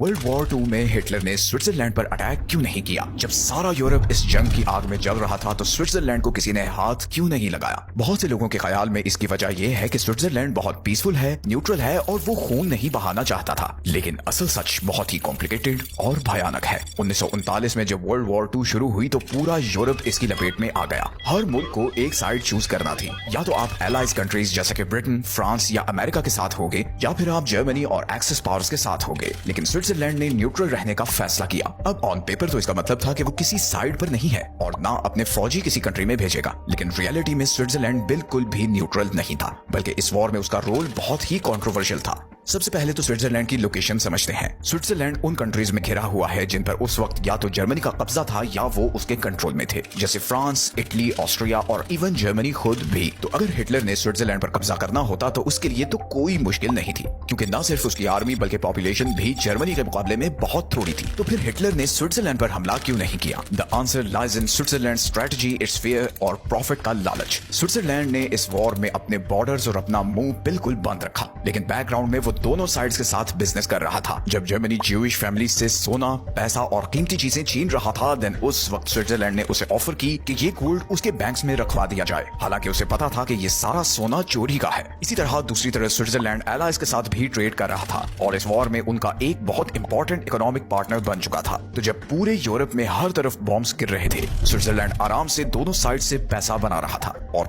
World war 2 में Hitler ने Switzerland पर अटैक क्यों नहीं किया? जब सारा यूरोप इस जंग की आग में जल रहा था तो स्विट्जरलैंड को किसी ने हाथ क्यों नहीं लगाया? बहुत से लोगों के ख्याल में इसकी वजह यह है कि स्विट्जरलैंड बहुत पीसफुल है, न्यूट्रल है और वो खून नहीं बहाना चाहता था। लेकिन असल सच बहुत ही कॉम्प्लिकेटेड और भयानक है। 1939 में जब वर्ल्ड वॉर 2 शुरू हुई तो पूरा यूरोप इसकी लपेट में आ गया। हर मुल्क को एक साइड चूज करना थी। या तो आप एलाइज कंट्रीज जैसे कि ब्रिटेन, फ्रांस या अमेरिका के साथ होगे, या फिर आप जर्मनी और एक्सिस पावर्स के साथ होगे। लेकिन स्विट्जरलैंड ने न्यूट्रल रहने का फैसला किया। अब ऑन पेपर तो इसका मतलब था कि वो किसी साइड पर नहीं है और ना अपने फौजी किसी कंट्री में भेजेगा। लेकिन रियलिटी में स्विट्जरलैंड बिल्कुल भी न्यूट्रल नहीं था, बल्कि इस वॉर में उसका रोल बहुत ही कंट्रोवर्शियल था। सबसे पहले तो स्विट्जरलैंड की लोकेशन समझते हैं। स्विट्जरलैंड उन कंट्रीज में घिरा हुआ है जिन पर उस वक्त या तो जर्मनी का कब्जा था या वो उसके कंट्रोल में थे, जैसे फ्रांस, इटली, ऑस्ट्रिया और इवन जर्मनी खुद भी। तो अगर हिटलर ने स्विट्जरलैंड पर कब्जा करना होता तो उसके लिए तो कोई मुश्किल नहीं थी, क्योंकि न सिर्फ उसकी आर्मी बल्कि पॉपुलेशन भी जर्मनी के मुकाबले में बहुत थोड़ी थी। तो फिर हिटलर ने स्विट्जरलैंड पर हमला क्यों नहीं किया? The answer lies in Switzerland strategy, it's fear और प्रॉफिट का लालच। स्विट्जरलैंड ने इस वॉर में अपने बॉर्डर्स और अपना मुंह बिल्कुल बंद रखा, लेकिन बैकग्राउंड में वो दोनों साइड्स के साथ बिजनेस कर रहा था। जब जर्मनी ज्यूइश फैमिली से सोना, पैसा और कीमती चीजें छीन रहा था, देन उस वक्त स्विट्जरलैंड ने उसे ऑफर की कि ये गोल्ड उसके बैंक्स में रखवा दिया जाए। हालांकि उसे पता था कि ये सारा सोना चोरी का है। इसी तरह दूसरी तरफ स्विट्जरलैंड एलाइज के साथ भी ट्रेड कर रहा था और इस वॉर में उनका एक बहुत इंपॉर्टेंट इकोनॉमिक पार्टनर बन चुका था। तो जब पूरे यूरोप में हर तरफ बॉम्ब्स गिर रहे थे, स्विट्जरलैंड आराम से दोनों साइड से पैसा बना रहा था और